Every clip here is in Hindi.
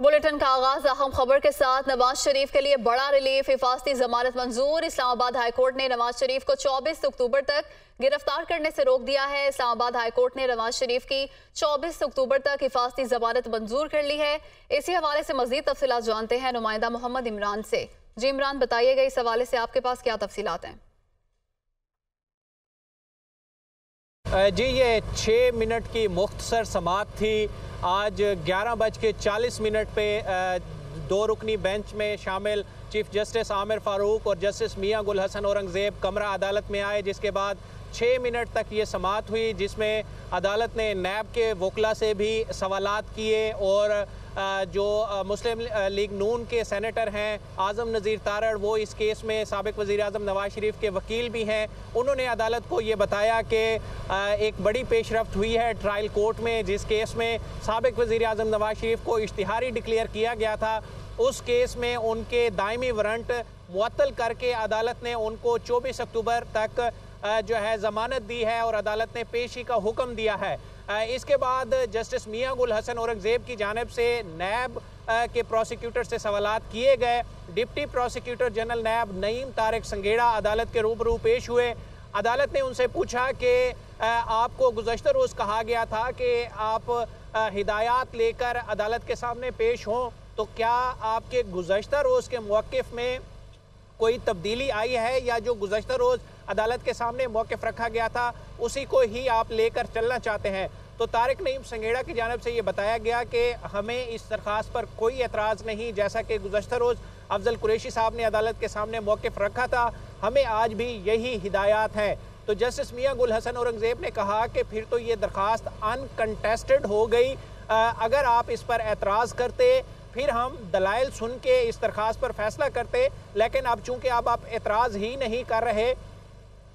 बुलेटिन का आगाज अहम खबर के साथ। नवाज शरीफ के लिए बड़ा रिलीफ, हिफाजती जमानत मंजूर। इस्लामाबाद हाईकोर्ट ने नवाज शरीफ को 24 अक्टूबर तक गिरफ्तार करने से रोक दिया है। इस्लामाबाद हाईकोर्ट ने नवाज शरीफ की 24 अक्टूबर तक हिफाजती जमानत मंजूर कर ली है। इसी हवाले से मजीद तफसीलात जानते हैं नुमाइंदा मोहम्मद इमरान से। जी इमरान, बताइएगा इस हवाले से आपके पास क्या तफसीलात हैं? जी, ये 6 मिनट की मुख्तसर समाअत थी। आज 11:40 पे 2 रुकनी बेंच में शामिल चीफ जस्टिस आमिर फारूक और जस्टिस मियां गुल हसन औरंगजेब कमरा अदालत में आए, जिसके बाद 6 मिनट तक ये समाअत हुई, जिसमें अदालत ने नैब के वकला से भी सवालात किए और जो मुस्लिम लीग नून के सेनेटर हैं आज़म नज़ीर तारड़, वो इस केस में साबिक वज़ीर आज़म नवाज शरीफ के वकील भी हैं। उन्होंने अदालत को ये बताया कि एक बड़ी पेशरफ्त हुई है ट्रायल कोर्ट में, जिस केस में साबिक वज़ीर आज़म नवाज शरीफ को इश्तिहारी डिक्लेयर किया गया था। उस केस में उनके दायमी वारंट मुअत्तल करके अदालत ने उनको 24 अक्टूबर तक जो है ज़मानत दी है और अदालत ने पेशी का हुक्म दिया है। इसके बाद जस्टिस मियां गुल हसन औरंगजेब की जानिब से नैब के प्रोसिक्यूटर से सवालात किए गए। डिप्टी प्रोसिक्यूटर जनरल नैब नईम तारिक संगेड़ा अदालत के रूबरू पेश हुए। अदालत ने उनसे पूछा कि आपको गुज़श्ता रोज़ कहा गया था कि आप हिदायत लेकर अदालत के सामने पेश हों, तो क्या आपके गुज़श्ता रोज़ के मौक़िफ़ में कोई तब्दीली आई है या जो गुज़श्ता रोज़ अदालत के सामने मौक़िफ़ रखा गया था उसी को ही आप लेकर चलना चाहते हैं? तो तारिक नईम संगेड़ा की जानिब से ये बताया गया कि हमें इस दरख्वास्त पर कोई एतराज़ नहीं, जैसा कि गुज़श्ता रोज़ अफजल कुरैशी साहब ने अदालत के सामने मौक़िफ़ रखा था, हमें आज भी यही हिदायत है। तो जस्टिस मियां गुल हसन औरंगजेब ने कहा कि फिर तो ये दरख्वास्त अनकंटेस्टेड हो गई। अगर आप इस पर एतराज़ करते फिर हम दलाइल सुन के इस दरख्वास्त पर फैसला करते, लेकिन अब चूंकि अब आप एतराज़ ही नहीं कर रहे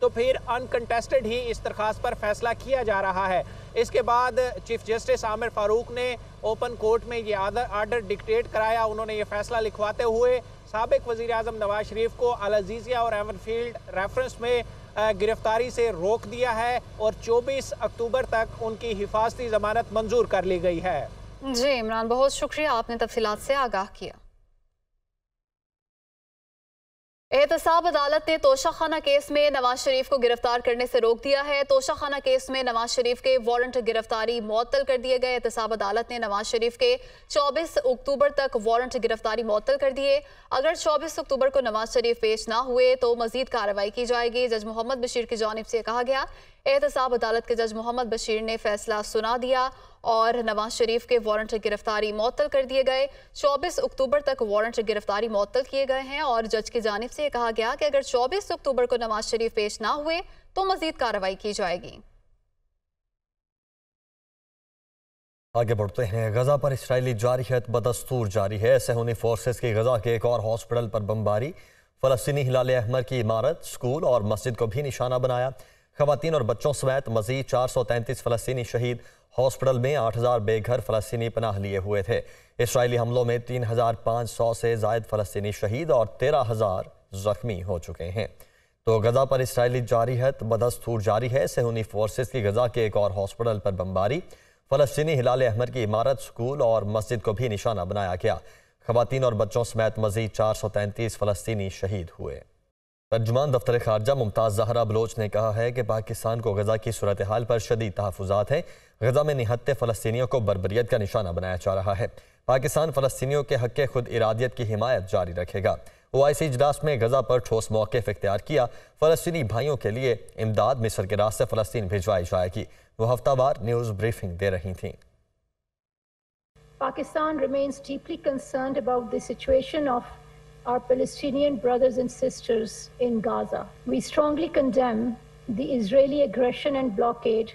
तो फिर अनकंटेस्टेड ही इस दरख्वास्त पर फैसला किया जा रहा है। इसके बाद चीफ जस्टिस आमिर फारूक ने ओपन कोर्ट में ये आर्डर डिक्टेट कराया। उन्होंने ये फैसला लिखवाते हुए साबिक वज़ीर आज़म नवाज शरीफ को अल अज़ीज़िया और एवनफील्ड रेफरेंस में गिरफ्तारी से रोक दिया है और 24 अक्टूबर तक उनकी हिफाजती ज़मानत मंजूर कर ली गई है। जी इमरान, बहुत शुक्रिया, आपने तफसीलात से आगाह किया। एहतसाब अदालत ने तोशाखाना केस में नवाज शरीफ को गिरफ्तार करने से रोक दिया है। तोशाखाना केस में नवाज शरीफ के वारंट गिरफ्तारी मुअत्तल कर दिए गए। एहतसाब अदालत ने नवाज शरीफ के 24 अक्टूबर तक वारंट गिरफ्तारी मुअत्तल कर दिए। अगर 24 अक्टूबर को नवाज शरीफ पेश ना हुए तो मजीद कार्रवाई की जाएगी। जज मोहम्मद बशीर की जानिब से कहा गया। एहतसाब अदालत के जज मोहम्मद बशीर ने फैसला सुना दिया और नवाज शरीफ के वारंट गिरफ्तारी मुअत्तल कर दिए गए। 24 अक्टूबर तक वारंट गिरफ्तारी मुअत्तल किए गए हैं और जज की जानिब से कहा गया कि अगर 24 अक्टूबर को नवाज शरीफ पेश ना हुए तो मजीद कार्रवाई की जाएगी। आगे बढ़ते हैं। गजा पर इसराइली जारहियत बदस्तूर जारी है। सहूनी फोर्सेस की गजा के एक और हॉस्पिटल पर बमबारी, फलस्तीनी हिलाल अहमर की इमारत, स्कूल और मस्जिद को भी निशाना बनाया। खवातीन और बच्चों समेत मजीद 433 फलस्तीनी शहीद। हॉस्पिटल में 8000 बेघर फलस्तीनी पनाह लिए हुए थे। इसराइली हमलों में 3500 से जायद फलस्तीनी शहीद और 13000 जख्मी हो चुके हैं। तो गजा पर इसराइली जारहियत बदस्तूर जारी है। सहूनी फोर्सेस की गजा के एक और हॉस्पिटल पर बमबारी, फलस्तीनी हिलाल अहमर की इमारत, स्कूल और मस्जिद को भी निशाना बनाया गया। खवातीन और बच्चों समेत मजीद 433 फलस्तीनी शहीद हुए। तर्जुमान दफ्तर खारजा मुमताज़ ज़हरा बलोच ने कहा है कि पाकिस्तान को गजा की सूरत हाल पर शदीद तहफ़्फ़ुज़ात हैं। गजा में निहत्ते फ़लस्तीनियों को बर्बरियत का निशाना बनाया जा रहा है। पाकिस्तान फ़लस्तीनियों के हक़ खुद इरादियत की हिमायत जारी रखेगा। OIC इजलास में गजा पर ठोस मौक़िफ़ इख्तियार किया। फ़लस्तीनी भाइयों के लिए इमदाद मिस्र के रास्ते फ़लस्तीन भिजवाई जाएगी। वो हफ्तावार न्यूज़ ब्रीफिंग दे रही थीं। Pakistan remains deeply concerned about the situation of our Palestinian brothers and sisters in Gaza. We strongly condemn the Israeli aggression and blockade,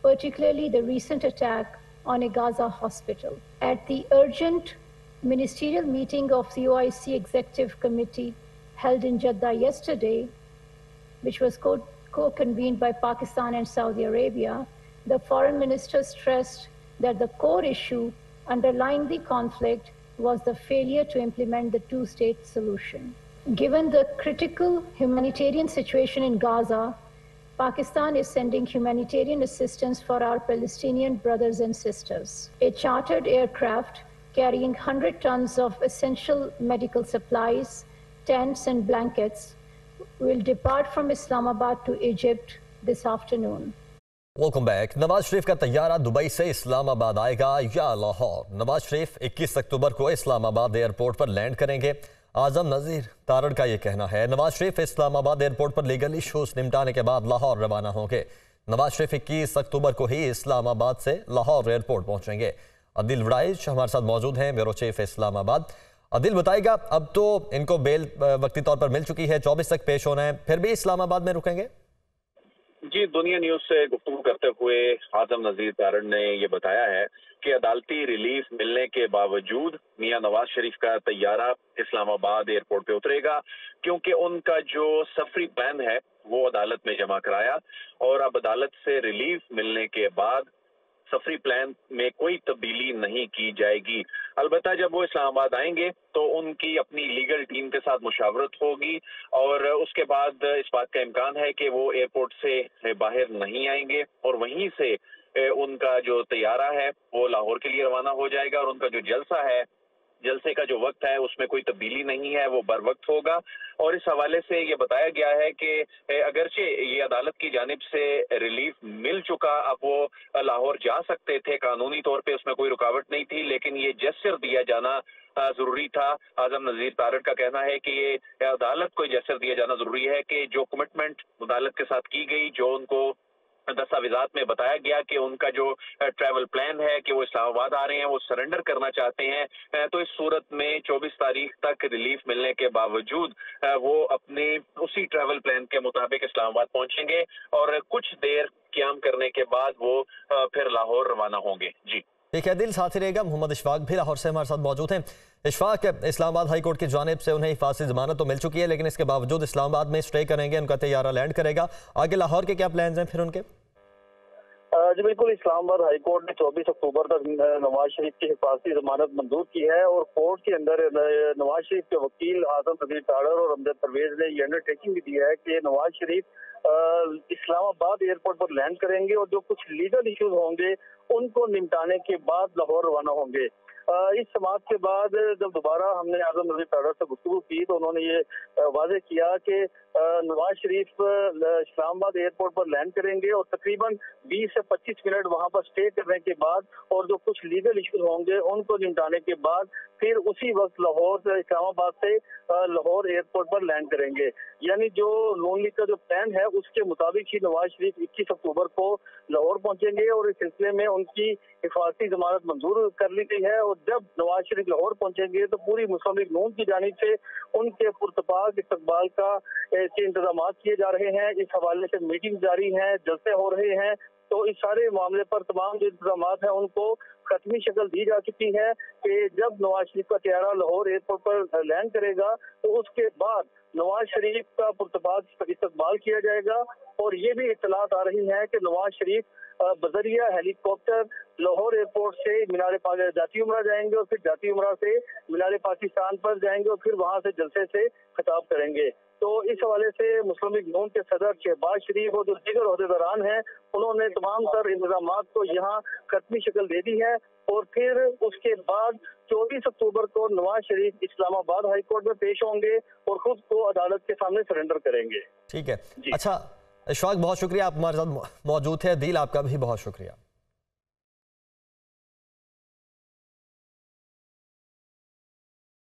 particularly the recent attack on a Gaza hospital. At the urgent ministerial meeting of the OIC Executive Committee held in Jeddah yesterday, which was co-convened by Pakistan and Saudi Arabia, the foreign minister stressed that the core issue underlying the conflict was the failure to implement the two-state solution. Given the critical humanitarian situation in Gaza, Pakistan is sending humanitarian assistance for our Palestinian brothers and sisters. A chartered aircraft carrying 100 tons of essential medical supplies, tents and blankets will depart from Islamabad to Egypt this afternoon. Welcome back. Nawaz Sharif का तैयारा दुबई से इस्लामाबाद आएगा या लाहौर? नवाज शरीफ 21 अक्टूबर को इस्लामाबाद एयरपोर्ट पर लैंड करेंगे। आजम नज़ीर तारड़ का यह कहना है। नवाज शरीफ इस्लामाबाद एयरपोर्ट पर लीगल इशूज निपटाने के बाद लाहौर रवाना होंगे। नवाज शरीफ 21 अक्टूबर को ही इस्लामाबाद से लाहौर एयरपोर्ट पहुंचेंगे। अदिल वड़ाइच हमारे साथ मौजूद हैं, ब्यूरो चीफ इस्लामाबाद। अदिल बताएगा, अब तो इनको बेल वक्ती तौर पर मिल चुकी है, 24 तक पेश होना है, फिर भी इस्लामाबाद में रुकेंगे? जी, दुनिया न्यूज से गुफ्तगू करते हुए आजम नज़ीर तारड़ ने ये बताया है कि अदालती रिलीफ मिलने के बावजूद मियां नवाज शरीफ का तैयारा इस्लामाबाद एयरपोर्ट पे उतरेगा, क्योंकि उनका जो सफरी प्लान है वो अदालत में जमा कराया और अब अदालत से रिलीफ मिलने के बाद सफरी प्लान में कोई तब्दीली नहीं की जाएगी। अलबत्ता जब वो इस्लामाबाद आएंगे तो उनकी अपनी लीगल टीम के साथ मुशावरत होगी और उसके बाद इस बात का इम्कान है कि वो एयरपोर्ट से बाहर नहीं आएंगे और वहीं से उनका जो तैयारा है वो लाहौर के लिए रवाना हो जाएगा और उनका जो जलसे का जो वक्त है उसमें कोई तब्दीली नहीं है, वो बर वक्त होगा। और इस हवाले से ये बताया गया है कि अगरचे ये अदालत की जानिब से रिलीफ मिल चुका, अब वो लाहौर जा सकते थे, कानूनी तौर पे उसमें कोई रुकावट नहीं थी, लेकिन ये जेस्चर दिया जाना जरूरी था। आजम नज़ीर तारड़ का कहना है कि ये अदालत को जेस्चर दिया जाना जरूरी है कि जो कमिटमेंट अदालत के साथ की गई, जो उनको दस्तावेजात में बताया गया कि उनका जो ट्रैवल प्लान है कि वो इस्लामाबाद आ रहे हैं, वो सरेंडर करना चाहते हैं, तो इस सूरत में 24 तारीख तक रिलीफ मिलने के बावजूद वो अपने उसी ट्रैवल प्लान के मुताबिक इस्लामाबाद पहुंचेंगे और कुछ देर क़याम करने के बाद वो फिर लाहौर रवाना होंगे। जी ठीक है दिल, साथ ही रहेगा। मोहम्मद इशफाक भी लाहौर से हमारे साथ मौजूद हैं। इशफाक, इस्लामाबाद हाई कोर्ट की जानिब से उन्हें हिफाजती जमानत तो मिल चुकी है, लेकिन इसके बावजूद इस्लामाबाद में स्टे करेंगे, उनका तैयारा लैंड करेगा। आगे लाहौर के क्या प्लान हैं फिर उनके? जी बिल्कुल, इस्लामाबाद हाई कोर्ट ने 24 अक्टूबर तक नवाज शरीफ की हिफाजती जमानत मंजूर की है और कोर्ट के अंदर नवाज शरीफ के वकील आजम नज़ीर तारड़ और अमजद परवेज ने ये अंडरटेकिंग भी दी है कि नवाज शरीफ इस्लामाबाद एयरपोर्ट पर लैंड करेंगे और जो कुछ लीगल इश्यूज होंगे उनको निपटाने के बाद लाहौर रवाना होंगे। इस समाअत के बाद जब दोबारा हमने आजम नज़ीर तारड़ से गुफ्तगू की तो उन्होंने ये वाज़ेह किया कि नवाज शरीफ इस्लामाबाद एयरपोर्ट पर लैंड करेंगे और तकरीबन 20 से 25 मिनट वहां पर स्टे करने के बाद और जो कुछ लीगल इश्यूज होंगे उनको निपटाने के बाद फिर उसी वक्त लाहौर से इस्लामाबाद से लाहौर एयरपोर्ट पर लैंड करेंगे। यानी जो नून लीग का जो प्लान है उसके मुताबिक ही नवाज शरीफ 21 अक्टूबर को लाहौर पहुंचेंगे और इस सिलसिले में उनकी हिफाजती जमानत मंजूर कर ली गई है और जब नवाज शरीफ लाहौर पहुंचेंगे तो पूरी मुस्लिम लीग नून की जानिब से उनके पुरतपाक इस्तकबाल के इंतजाम किए जा रहे हैं। इस हवाले से मीटिंग जारी है, जलसे हो रहे हैं, तो इस सारे मामले पर तमाम जो इंतजाम हैं उनको खत्मी शक्ल दी जा चुकी है कि जब नवाज शरीफ का तैयारा लाहौर एयरपोर्ट पर लैंड करेगा तो उसके बाद नवाज शरीफ का पुरतपाक इस्तकबाल किया जाएगा। और ये भी इत्तलात आ रही है कि नवाज शरीफ बजरिया हेलीकॉप्टर लाहौर एयरपोर्ट से मीनार जाती उमरा जाएंगे और फिर जाती उमरा से मीनार पाकिस्तान पर जाएंगे और फिर वहां से जलसे से खिताब करेंगे। तो इस हवाले से मुस्लिम लीग नून के सदर शहबाज शरीफ और जो दीगर ओहदेदारान हैं उन्होंने तमाम तर इंतजाम को यहाँ खत्मी शक्ल दे दी है और फिर उसके बाद 24 अक्टूबर को नवाज शरीफ इस्लामाबाद हाई कोर्ट में पेश होंगे और खुद को अदालत के सामने सरेंडर करेंगे। ठीक है, अच्छा इशफाक, बहुत शुक्रिया, आप हमारे साथ मौजूद थे। दिल, आपका भी बहुत शुक्रिया।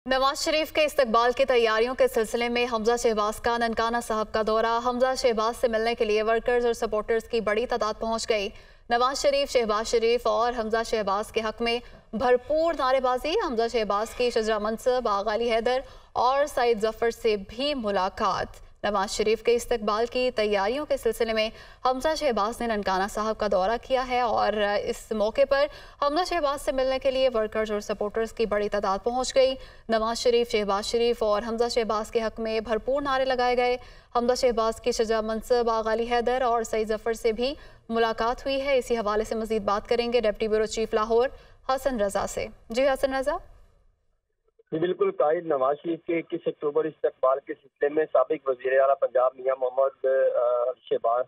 नवाज शरीफ के इस्तकबाल की तैयारियों के सिलसिले में हमजा शहबाज का ननकाना साहब का दौरा। हमजा शहबाज से मिलने के लिए वर्कर्स और सपोर्टर्स की बड़ी तादाद पहुंच गई। नवाज शरीफ, शहबाज शरीफ और हमजा शहबाज के हक में भरपूर नारेबाजी। हमजा शहबाज की शजरा मनसब, आगा अली हैदर और सईद जफर से भी मुलाकात। नवाज शरीफ के इस्तकबाल की तैयारियों के सिलसिले में हमजा शहबाज ने ननकाना साहब का दौरा किया है और इस मौके पर हमजा शहबाज से मिलने के लिए वर्कर्स और सपोर्टर्स की बड़ी तादाद पहुंच गई। नवाज शरीफ, शहबाज शरीफ और हमजा शहबाज के हक में भरपूर नारे लगाए गए। हमजा शहबाज की शजा मनसब, आगा अली हैदर और सईद जफर से भी मुलाकात हुई है। इसी हवाले से मजीद बात करेंगे deputy bureau chief Lahore Hasan Raza से। जी हसन रजा। जी बिल्कुल, कायद नवाज शरीफ के 21 अक्टूबर इस्तकबाल के सिलसिले में साबिक वज़ीर आला पंजाब मियां मोहम्मद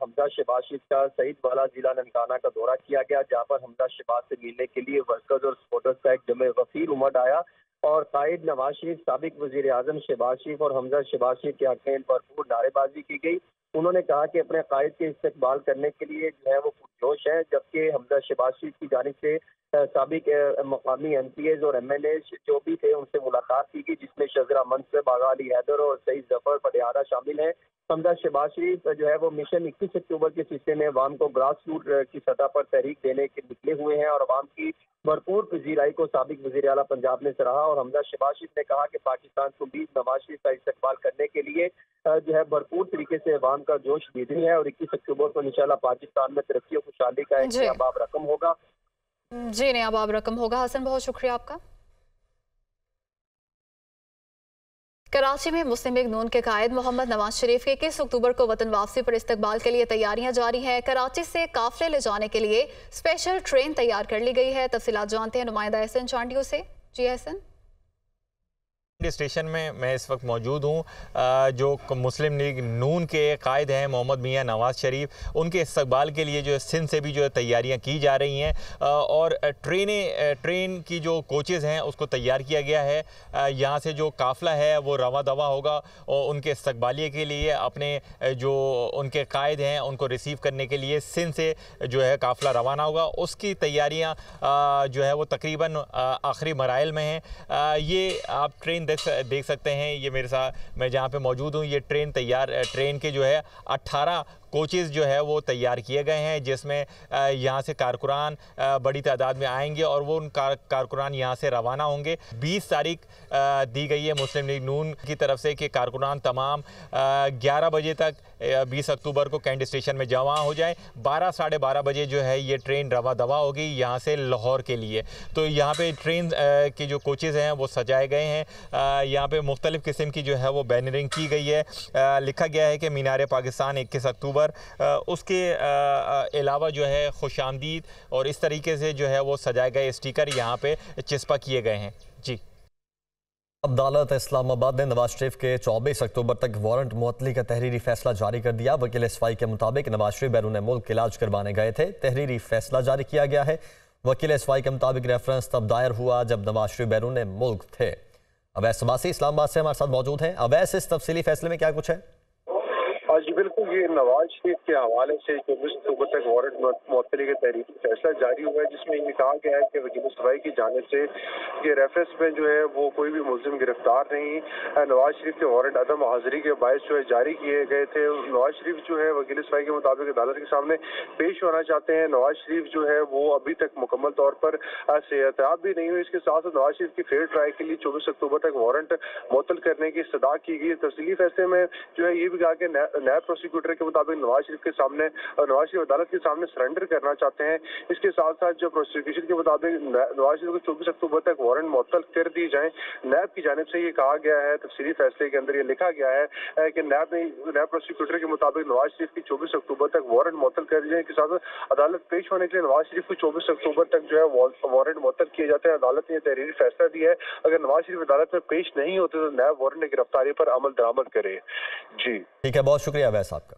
हमजा शहबाज शरीफ का सईद वाला जिला ननकाना का दौरा किया गया, जहाँ पर हमजा शहबाज से मिलने के लिए वर्कर्स और सपोर्टर्स का एक जमे गफीर उमड़ आया और कायद नवाज शरीफ, साबिक वज़ीर आज़म शहबाज शरीफ और हमजा शहबाज शरीफ के हक़ में भरपूर नारेबाजी की गई। उन्होंने कहा कि अपने कायद के इस्तकबाल करने के लिए जो है वो पुरजोश है, जबकि हमजा शहबाज शरीफ की जानिब से साबिक मकामी MPAs और MNAs जो भी थे उनसे मुलाकात की गई, जिसमें शजरा मनसब, आगा अली हैदर और सईद जफर पटियाला शामिल हैं। हमजा शहबाज शरीफ जो है वो मिशन 21 अक्टूबर के सिलसिले में अवाम को ग्रास रूट की सतह पर तहरीक देने के निकले हुए हैं और अवाम की भरपूर पजीराई को साबिक वज़ीर आला पंजाब ने सराहा। और हमजा शहबाज शरीफ ने कहा कि पाकिस्तान को भी नवाज शरीफ का इस्तकबाल करने के लिए जो है भरपूर तरीके से अवाम का जोश दीदी है और 21 अक्टूबर को इंशाल्लाह पाकिस्तान में तरक्की और खुशहाली का एक नयाबाब रकम होगा। जी नयाबाब रकम होगा। हसन, बहुत शुक्रिया आपका। कराची में मुस्लिम लीग नून के कायद मोहम्मद नवाज शरीफ के 21 अक्टूबर को वतन वापसी पर इस्तकबाल के लिए तैयारियां जारी हैं। कराची से काफिले ले जाने के लिए स्पेशल ट्रेन तैयार कर ली गई है। तफसीलात जानते हैं नुमाइंदा एहसन चांडियों से। जी एहसन। स्टेशन में मैं इस वक्त मौजूद हूँ। जो मुस्लिम लीग नून के कायद हैं मोहम्मद मियां नवाज शरीफ, उनके इस्तकबाल के लिए जो है सिंध से भी जो है तैयारियां की जा रही हैं और ट्रेन की जो कोचेज़ हैं उसको तैयार किया गया है। यहाँ से जो काफ़िला है वो रवा दवा होगा और उनके इस्तकबालिये के लिए अपने जो उनके कायद हैं उनको रिसीव करने के लिए सिंध से जो है काफ़िला रवाना होगा। उसकी तैयारियाँ जो है वो तकरीबन आखिरी मराइल में हैं। ये आप ट्रेन देख सकते हैं। ये मेरे साथ मैं जहाँ पे मौजूद हूँ, ये ट्रेन के जो है 18 कोचेज़ जो है वो तैयार किए गए हैं, जिसमें यहाँ से कारकुरान बड़ी तादाद में आएंगे और वो उन कारकुरान यहाँ से रवाना होंगे। 20 तारीख दी गई है मुस्लिम लीग नून की तरफ से कि कारकुरान तमाम 11 बजे तक 20 अक्टूबर को कैंट स्टेशन में जमा हो जाए। 12 साढ़े 12 बजे जो है ये ट्रेन रवा दवा होगी यहाँ से लाहौर के लिए। तो यहाँ पे ट्रेन के जो कोचेज़ हैं वो सजाए गए हैं। यहाँ पे मुख्तलिफ़ किस्म की जो है वो बैनरिंग की गई है। लिखा गया है कि मीनार पाकिस्तान 21 अक्टूबर। उसके अलावा जो है खुशामदीद और इस तरीके से जो है वो सजाए गए स्टिकर यहाँ पे चिस्पा किए गए हैं। जी, अदालत इस्लामाबाद ने नवाज शरीफ के 24 अक्टूबर तक वारंट मुअत्तली का तहरीरी फैसला जारी कर दिया। वकील एसवाई के मुताबिक नवाज शरीफ बैरून मुल्क इलाज करवाने गए थे। तहरीरी फैसला जारी किया गया है। वकील एसवाई के मुताबिक रेफरेंस तब दायर हुआ जब नवाज शरीफ बैरून मुल्क थे। अवैस सबासी इस्लामाबाद से हमारे साथ मौजूद हैं। अवैस, इस तफसीली फैसले में क्या कुछ है? जी बिल्कुल, ये नवाज शरीफ के हवाले से 24 अक्टूबर तक वारंट मुअत्तली का तहरीरी फैसला जारी हुआ है, जिसमें ये कहा गया है कि वकील सवाई की जानिब से ये रेफरेंस में जो है वो कोई भी मुल्जिम गिरफ्तार नहीं। नवाज शरीफ के वारंट अदम हाजिरी के बायस जो है जारी किए गए थे। नवाज शरीफ जो है वकील सवाई के मुताबिक अदालत के सामने पेश होना चाहते हैं। नवाज शरीफ जो है वो अभी तक मुकम्मल तौर पर सेहतियाब भी नहीं हुई। इसके साथ साथ नवाज शरीफ की फेयर ट्रायल के लिए 24 अक्टूबर तक वारंट मुअत्तल करने की सदा की गई। तफसीली फैसले में जो है ये भी कहा कि नायब प्रोसिक्यूटर के मुताबिक नवाज शरीफ के सामने और नवाज शरीफ अदालत के सामने सरेंडर करना चाहते हैं। इसके साथ साथ जो प्रोसिक्यूशन के मुताबिक नवाज शरीफ को 24 अक्टूबर तक वारंट मुअत्तल कर दी जाए। नायब की जानिब से ये कहा गया है, तफसीली फैसले के अंदर ये लिखा गया है कि नायब प्रोसिक्यूटर के मुताबिक नवाज शरीफ की 24 अक्टूबर तक वारंट मुअत्तल कर दी जाए। इसके साथ अदालत पेश होने के लिए नवाज शरीफ को 24 अक्टूबर तक जो है वारंट मुअत्तल किए जाते हैं। अदालत ने तहरीरी फैसला दिया है, अगर नवाज शरीफ अदालत में पेश नहीं होते तो नायब वारंट गिरफ्तारी पर अमल दरामद करे। जी ठीक है, बहुत शुक्रिया वैस आपका।